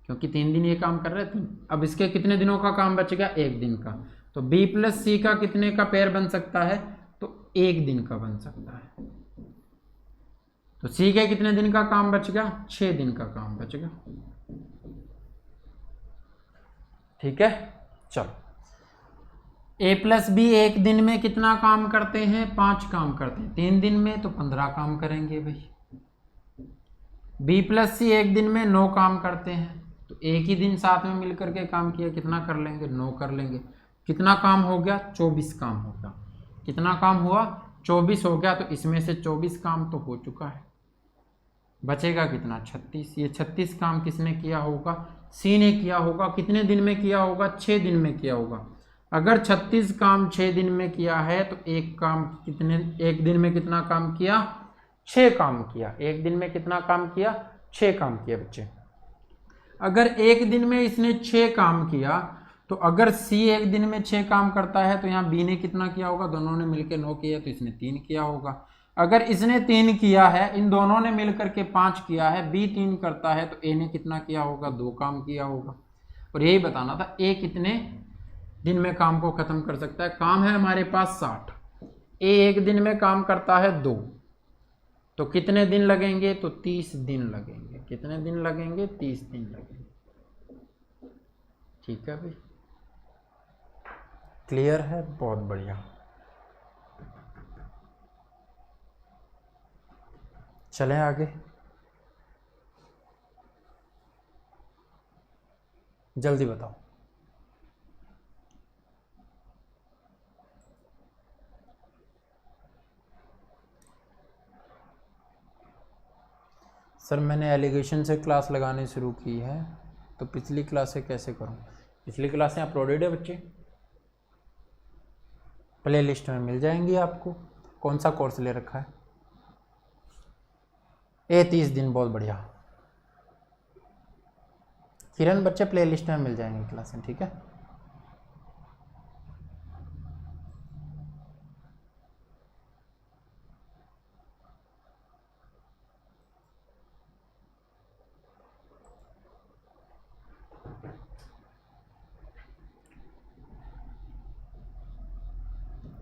क्योंकि 3 दिन ये काम कर रहे थे। अब इसके कितने दिनों का काम बच गया? 1 दिन का। तो बी प्लस सी का कितने का पेयर बन सकता है? तो 1 दिन का बन सकता है। तो सी के कितने दिन का काम बच गया? 6 दिन का काम बच गया। ठीक है, चलो, ए प्लस बी 1 दिन में कितना काम करते हैं? 5 काम करते हैं। 3 दिन में तो 15 काम करेंगे भाई। बी प्लस सी 1 दिन में 9 काम करते हैं, तो एक ही दिन साथ में मिलकर के काम किया, कितना कर लेंगे? 9 कर लेंगे। कितना काम हो गया? 24 काम हो गया। कितना काम हुआ? 24 हो गया। तो इसमें से 24 काम तो हो चुका है, बचेगा कितना? 36। ये 36 काम किसने किया होगा? सी ने किया होगा। कितने दिन में किया होगा? 6 दिन में किया होगा। अगर 36 काम 6 दिन में किया है तो एक दिन में कितना काम किया? 6 काम किया। एक दिन में कितना काम किया? 6 काम किया बच्चे। अगर एक दिन में इसने 6 काम किया, तो अगर सी एक दिन में 6 काम करता है तो यहाँ बी ने कितना किया होगा? दोनों ने मिलकर 9 किया, तो इसने 3 किया होगा। अगर इसने 3 किया है, इन दोनों ने मिलकर के 5 किया है, बी 3 करता है, तो ए ने कितना किया होगा? 2 काम किया होगा। और यही बताना था ए कितने दिन में काम को खत्म कर सकता है। काम है हमारे पास 60, ए एक दिन में काम करता है 2, तो कितने दिन लगेंगे? तो 30 दिन लगेंगे। कितने दिन लगेंगे? 30 दिन लगेंगे। ठीक है भाई, क्लियर है, बहुत बढ़िया। चलें आगे, जल्दी बताओ। सर मैंने एलिगेशन से क्लास लगानी शुरू की है, तो पिछली क्लासें कैसे करूं? पिछली क्लासें अपलोडेड है बच्चे, प्ले लिस्ट में मिल जाएंगी आपको। कौन सा कोर्स ले रखा है? 30 दिन, बहुत बढ़िया किरण। बच्चे प्ले लिस्ट में मिल जाएंगी क्लासें। ठीक है,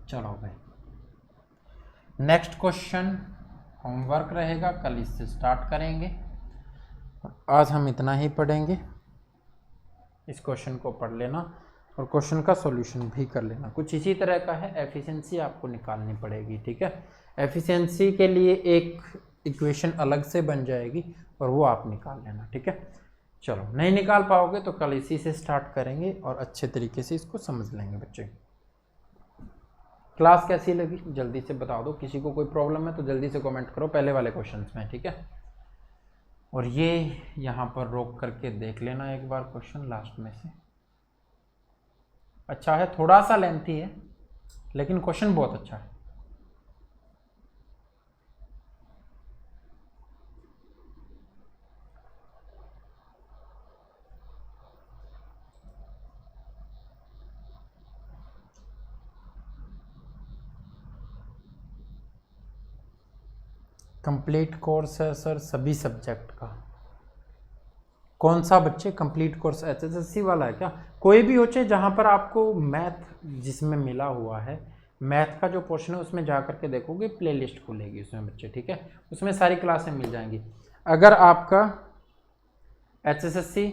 चलो भाई, नेक्स्ट क्वेश्चन होमवर्क रहेगा, कल इससे स्टार्ट करेंगे। आज हम इतना ही पढ़ेंगे। इस क्वेश्चन को पढ़ लेना और क्वेश्चन का सॉल्यूशन भी कर लेना। कुछ इसी तरह का है, एफिशिएंसी आपको निकालनी पड़ेगी। ठीक है, एफिशिएंसी के लिए एक इक्वेशन अलग से बन जाएगी और वो आप निकाल लेना। ठीक है, चलो, नहीं निकाल पाओगे तो कल इसी से स्टार्ट करेंगे और अच्छे तरीके से इसको समझ लेंगे बच्चे। क्लास कैसी लगी जल्दी से बता दो। किसी को कोई प्रॉब्लम है तो जल्दी से कमेंट करो पहले वाले क्वेश्चंस में। ठीक है, और ये यहाँ पर रोक करके देख लेना एक बार क्वेश्चन लास्ट में से। अच्छा है, थोड़ा सा लेंथी है लेकिन क्वेश्चन बहुत अच्छा है। कंप्लीट कोर्स है सर सभी सब्जेक्ट का। कौन सा बच्चे कंप्लीट कोर्स HSSC वाला है क्या? कोई भी हो चाहे जहाँ पर आपको मैथ जिसमें मिला हुआ है, मैथ का जो पोर्शन है उसमें जा करके देखोगे, प्लेलिस्ट खुलेगी उसमें बच्चे, ठीक है, उसमें सारी क्लासें मिल जाएंगी। अगर आपका HSSC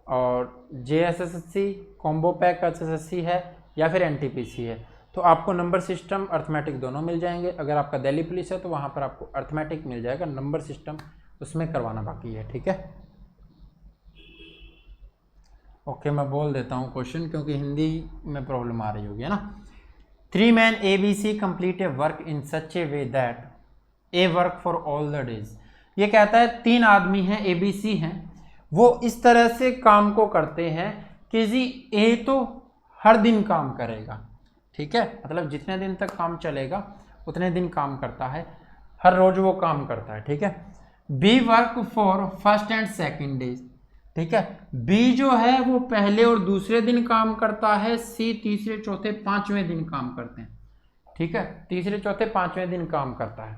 और JSSC कॉम्बो पैक HSSC है या फिर NTPC है तो आपको नंबर सिस्टम अर्थमेटिक दोनों मिल जाएंगे। अगर आपका दिल्ली पुलिस है तो वहाँ पर आपको अर्थमेटिक मिल जाएगा, नंबर सिस्टम उसमें करवाना बाकी है, ठीक है। ओके, मैं बोल देता हूँ क्वेश्चन क्योंकि हिंदी में प्रॉब्लम आ रही होगी, है ना। 3 men ABC complete a work in such a way that A work for all the days। ये कहता है 3 आदमी हैं, ABC हैं, वो इस तरह से काम को करते हैं कि जी A तो हर दिन काम करेगा, ठीक है, मतलब जितने दिन तक काम चलेगा उतने दिन काम करता है, हर रोज वो काम करता है, ठीक है। B work for first and second days, ठीक है, B जो है वो पहले और दूसरे दिन काम करता है, C तीसरे चौथे पांचवें दिन काम करते हैं, ठीक है, तीसरे चौथे पांचवें दिन काम करता है,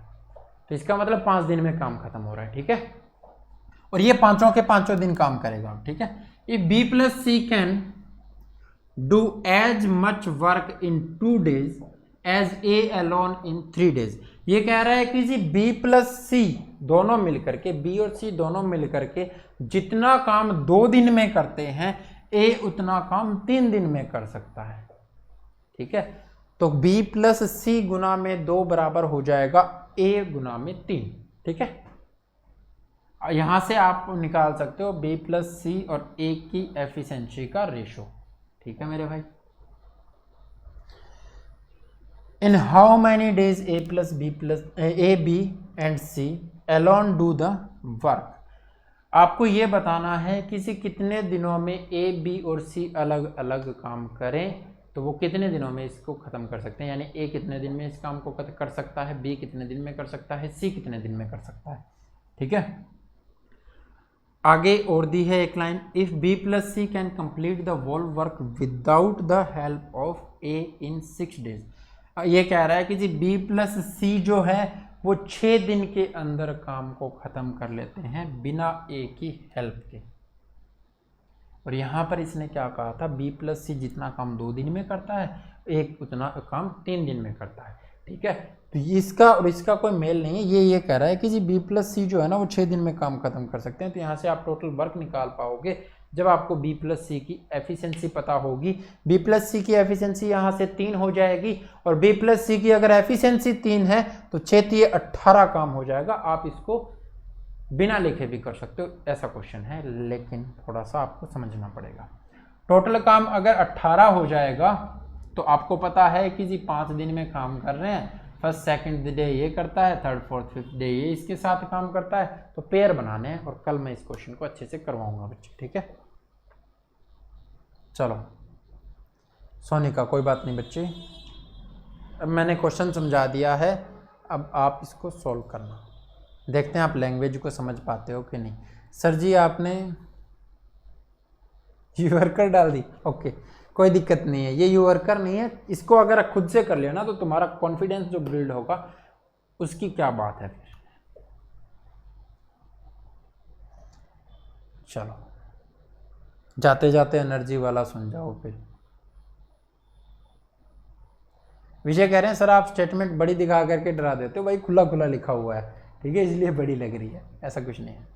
तो इसका मतलब 5 दिन में काम खत्म हो रहा है, ठीक है, और ये पांचों के पांचों दिन काम करेगा, ठीक है। If B plus C can do as much work in 2 days as A alone in 3 days। ये कह रहा है कि जी B प्लस C दोनों मिलकर के, B और C दोनों मिलकर के जितना काम 2 दिन में करते हैं A उतना काम 3 दिन में कर सकता है, ठीक है। तो B प्लस C गुना में 2 बराबर हो जाएगा A गुना में 3, ठीक है। यहां से आप निकाल सकते हो B प्लस C और A की एफिशिएंसी का रेशो, ठीक है मेरे भाई। In how many days A plus B plus A, B and C alone do the work। आपको ये बताना है कि कितने दिनों में A, B और C अलग अलग काम करें, तो वो कितने दिनों में इसको ख़त्म कर सकते हैं, यानी A कितने दिन में इस काम को कर सकता है, B कितने दिन में कर सकता है, C कितने दिन में कर सकता है, ठीक है। आगे और दी है एक line, if B plus C can complete the whole work without the help of A in 6 days। ये कह रहा है कि जी B प्लस C जो है वो 6 दिन के अंदर काम को ख़त्म कर लेते हैं बिना A की हेल्प के। और यहाँ पर इसने क्या कहा था, B प्लस C जितना काम 2 दिन में करता है, एक उतना काम 3 दिन में करता है, ठीक है। तो इसका और इसका कोई मेल नहीं है, ये कह रहा है कि जी B प्लस C जो है ना वो 6 दिन में काम खत्म कर सकते हैं। तो यहाँ से आप टोटल वर्क निकाल पाओगे जब आपको B प्लस C की एफिशिएंसी पता होगी। B प्लस C की एफिशिएंसी यहाँ से 3 हो जाएगी और B प्लस C की अगर एफिशिएंसी 3 है तो 6 3 18 काम हो जाएगा। आप इसको बिना लिखे भी कर सकते हो, ऐसा क्वेश्चन है, लेकिन थोड़ा सा आपको समझना पड़ेगा। टोटल काम अगर 18 हो जाएगा तो आपको पता है कि जी 5 दिन में काम कर रहे हैं, फर्स्ट सेकंड डे ये करता है, थर्ड फोर्थ फिफ्थ डे ये इसके साथ काम करता है, तो पेयर बनाने हैं और कल मैं इस क्वेश्चन को अच्छे से करवाऊंगा बच्चे, ठीक है। चलो सोनिका, कोई बात नहीं बच्चे, अब मैंने क्वेश्चन समझा दिया है, अब आप इसको सॉल्व करना, देखते हैं आप लैंग्वेज को समझ पाते हो कि नहीं। सर जी आपने यूवर्कर डाल दी, ओके कोई दिक्कत नहीं है, ये यूवर्कर नहीं है, इसको अगर खुद से कर लिया ना तो तुम्हारा कॉन्फिडेंस जो बिल्ड होगा उसकी क्या बात है फिर। चलो जाते जाते एनर्जी वाला सुन जाओ फिर। विजय कह रहे हैं सर आप स्टेटमेंट बड़ी दिखा करके डरा देते हो, भाई खुला खुला लिखा हुआ है, ठीक है, इसलिए बड़ी लग रही है, ऐसा कुछ नहीं है।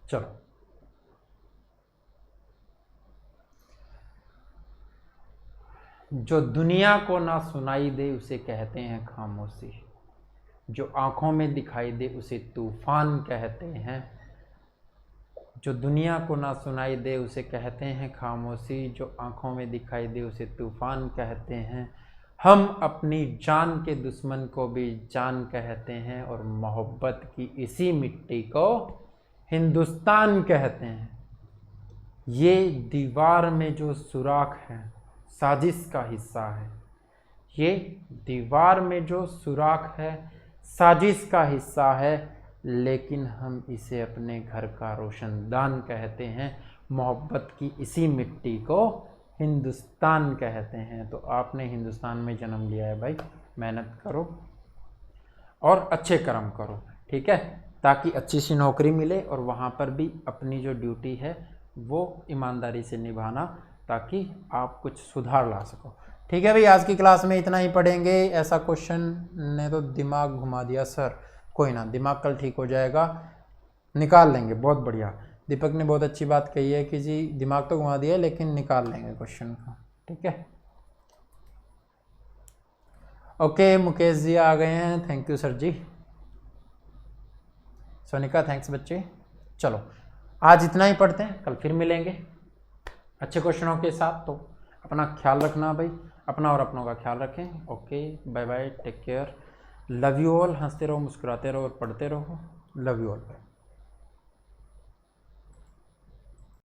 चलो जो दुनिया को ना सुनाई दे उसे कहते हैं खामोशी, जो आंखों में दिखाई दे उसे तूफान कहते हैं। जो दुनिया को ना सुनाई दे उसे कहते हैं खामोशी, जो आंखों में दिखाई दे उसे तूफान कहते हैं। हम अपनी जान के दुश्मन को भी जान कहते हैं और मोहब्बत की इसी मिट्टी को हिंदुस्तान कहते हैं। ये दीवार में जो सुराख है साजिश का हिस्सा है, ये दीवार में जो सुराख है साजिश का हिस्सा है, लेकिन हम इसे अपने घर का रोशनदान कहते हैं। मोहब्बत की इसी मिट्टी को हिंदुस्तान कहते हैं। तो आपने हिंदुस्तान में जन्म लिया है भाई, मेहनत करो और अच्छे कर्म करो, ठीक है, ताकि अच्छी सी नौकरी मिले और वहाँ पर भी अपनी जो ड्यूटी है वो ईमानदारी से निभाना, ताकि आप कुछ सुधार ला सको। ठीक है भाई, आज की क्लास में इतना ही पढ़ेंगे। ऐसा क्वेश्चन ने तो दिमाग घुमा दिया सर, कोई ना, दिमाग कल ठीक हो जाएगा, निकाल लेंगे, बहुत बढ़िया। दीपक ने बहुत अच्छी बात कही है कि जी दिमाग तो घुमा दिया लेकिन निकाल लेंगे क्वेश्चन को, ठीक है। ओके, मुकेश जी आ गए हैं, thank you sir ji. Sonika thanks बच्चे। चलो आज इतना ही पढ़ते हैं, कल फिर मिलेंगे अच्छे क्वेश्चनों के साथ। तो अपना ख्याल रखना भाई, अपना और अपनों का ख्याल रखें। Okay, bye bye, take care, love you all. हंसते रहो, मुस्कुराते रहो और पढ़ते रहो। Love you all.